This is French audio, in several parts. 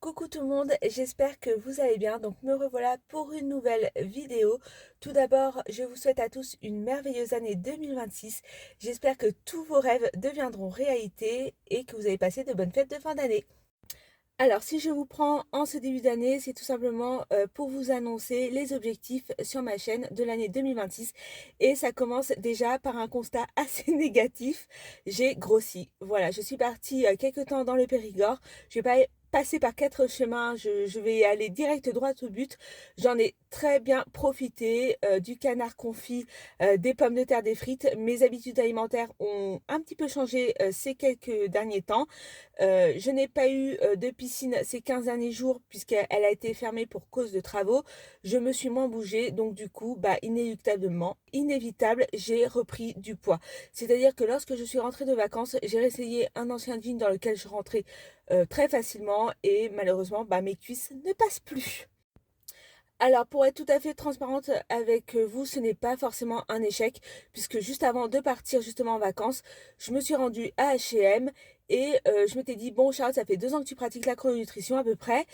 Coucou tout le monde, j'espère que vous allez bien. Donc me revoilà pour une nouvelle vidéo. Tout d'abord, je vous souhaite à tous une merveilleuse année 2026. J'espère que tous vos rêves deviendront réalité et que vous avez passé de bonnes fêtes de fin d'année. Alors, si je vous prends en ce début d'année, c'est tout simplement pour vous annoncer les objectifs sur ma chaîne de l'année 2026. Et ça commence déjà par un constat assez négatif. J'ai grossi. Voilà, je suis partie quelque temps dans le Périgord. Je vais pas passer par quatre chemins. Je vais aller direct droit au but. J'en ai très bien profité du canard confit, des pommes de terre, des frites. Mes habitudes alimentaires ont un petit peu changé ces quelques derniers temps. Je n'ai pas eu de piscine ces 15 derniers jours puisqu'elle a été fermée pour cause de travaux. Je me suis moins bougée, donc du coup, inéluctablement, inévitable, j'ai repris du poids. C'est-à-dire que lorsque je suis rentrée de vacances, j'ai réessayé un ancien jean dans lequel je rentrais très facilement et malheureusement, mes cuisses ne passent plus. Alors, pour être tout à fait transparente avec vous, ce n'est pas forcément un échec, puisque juste avant de partir justement en vacances, je me suis rendue à H&M et je m'étais dit, bon Charlotte, ça fait 2 ans que tu pratiques la chrononutrition à peu près,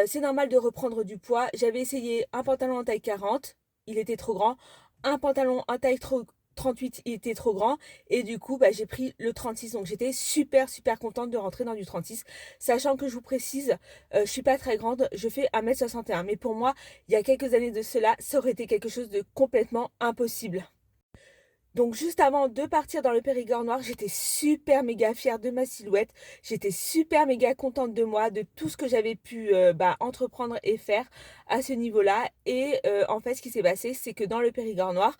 c'est normal de reprendre du poids. J'avais essayé un pantalon en taille 40, il était trop grand, un pantalon en taille 38, il était trop grand, et du coup, j'ai pris le 36, donc j'étais super contente de rentrer dans du 36, sachant que je vous précise, je suis pas très grande, je fais 1m61, mais pour moi, il y a quelques années de cela, ça aurait été quelque chose de complètement impossible. Donc juste avant de partir dans le Périgord noir, j'étais super méga fière de ma silhouette. J'étais super méga contente de moi, de tout ce que j'avais pu entreprendre et faire à ce niveau-là. Et en fait, ce qui s'est passé, c'est que dans le Périgord noir,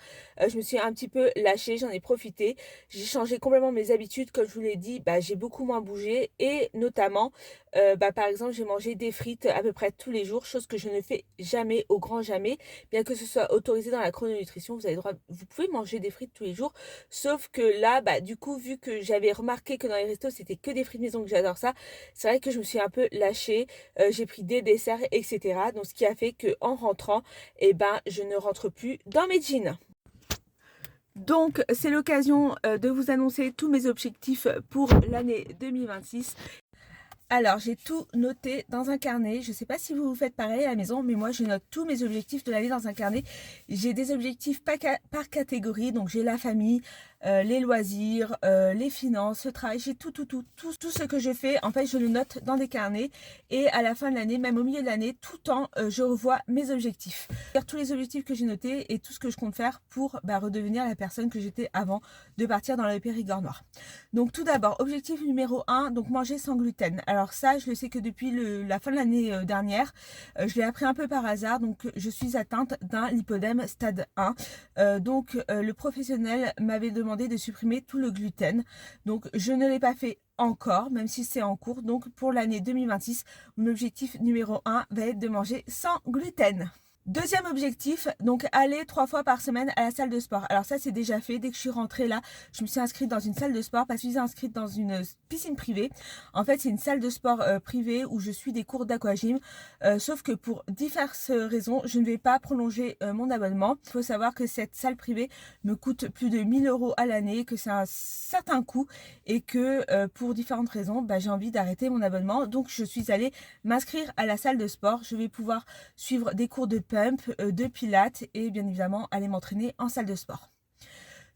je me suis un petit peu lâchée, j'en ai profité. J'ai changé complètement mes habitudes, comme je vous l'ai dit, j'ai beaucoup moins bougé. Et notamment, par exemple, j'ai mangé des frites à peu près tous les jours, chose que je ne fais jamais, au grand jamais. Bien que ce soit autorisé dans la chrononutrition, vous avez le droit, vous pouvez manger des frites tous les jours. Sauf que là, du coup, vu que j'avais remarqué que dans les restos, c'était que des frites maison, que j'adore ça, c'est vrai que je me suis un peu lâchée. J'ai pris des desserts, etc. Donc, ce qui a fait que en rentrant, je ne rentre plus dans mes jeans. Donc, c'est l'occasion de vous annoncer tous mes objectifs pour l'année 2026. Alors, j'ai tout noté dans un carnet. Je ne sais pas si vous faites pareil à la maison, mais moi, je note tous mes objectifs de l'année dans un carnet. J'ai des objectifs par catégorie. Donc, j'ai la famille, les loisirs, les finances, le travail. J'ai tout ce que je fais. En fait, je le note dans des carnets. Et à la fin de l'année, même au milieu de l'année, tout le temps, je revois mes objectifs. Tous les objectifs que j'ai notés et tout ce que je compte faire pour redevenir la personne que j'étais avant de partir dans le Périgord noir. Donc tout d'abord, objectif numéro 1, donc manger sans gluten. Alors ça, je le sais que depuis la fin de l'année dernière, je l'ai appris un peu par hasard, donc je suis atteinte d'un lipodème stade 1. Le professionnel m'avait demandé de supprimer tout le gluten. Donc je ne l'ai pas fait encore, même si c'est en cours. Donc pour l'année 2026, mon objectif numéro 1 va être de manger sans gluten. Deuxième objectif, donc aller 3 fois par semaine à la salle de sport. Alors ça c'est déjà fait, dès que je suis rentrée là, je me suis inscrite dans une salle de sport parce que je suis inscrite dans une piscine privée. En fait c'est une salle de sport privée où je suis des cours d'aquagym, sauf que pour diverses raisons, je ne vais pas prolonger mon abonnement. Il faut savoir que cette salle privée me coûte plus de 1 000 € à l'année, que c'est un certain coût et que pour différentes raisons, j'ai envie d'arrêter mon abonnement. Donc je suis allée m'inscrire à la salle de sport. Je vais pouvoir suivre des cours de pump, de pilates et bien évidemment aller m'entraîner en salle de sport.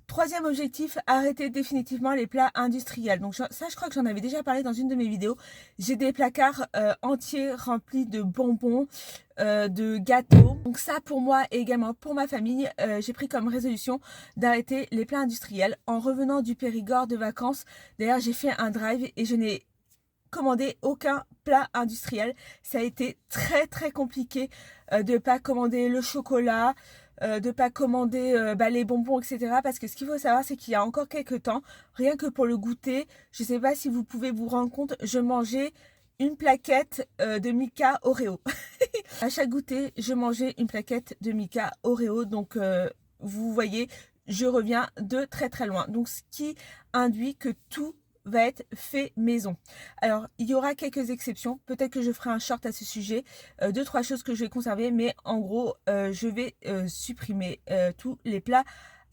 Troisième objectif, arrêter définitivement les plats industriels. Donc ça, je crois que j'en avais déjà parlé dans une de mes vidéos. J'ai des placards entiers remplis de bonbons, de gâteaux. Donc ça, pour moi et également pour ma famille, j'ai pris comme résolution d'arrêter les plats industriels. En revenant du Périgord de vacances, d'ailleurs, j'ai fait un drive et je n'ai commandé aucun plat industriel. Ça a été très compliqué de pas commander le chocolat, de pas commander les bonbons, etc. Parce que ce qu'il faut savoir, c'est qu'il y a encore quelques temps, rien que pour le goûter, je sais pas si vous pouvez vous rendre compte, je mangeais une plaquette de Milka Oreo. À chaque goûter, je mangeais une plaquette de Milka Oreo. Donc vous voyez, je reviens de très loin. Donc ce qui induit que tout va être fait maison. Alors il y aura quelques exceptions, peut-être que je ferai un short à ce sujet, 2-3 choses que je vais conserver, mais en gros je vais supprimer tous les plats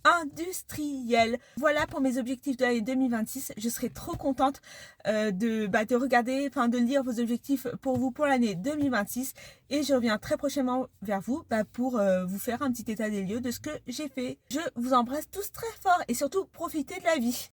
industriel. Voilà pour mes objectifs de l'année 2026. Je serai trop contente de regarder, de lire vos objectifs pour vous pour l'année 2026. Et je reviens très prochainement vers vous pour vous faire un petit état des lieux de ce que j'ai fait. Je vous embrasse tous très fort et surtout profitez de la vie.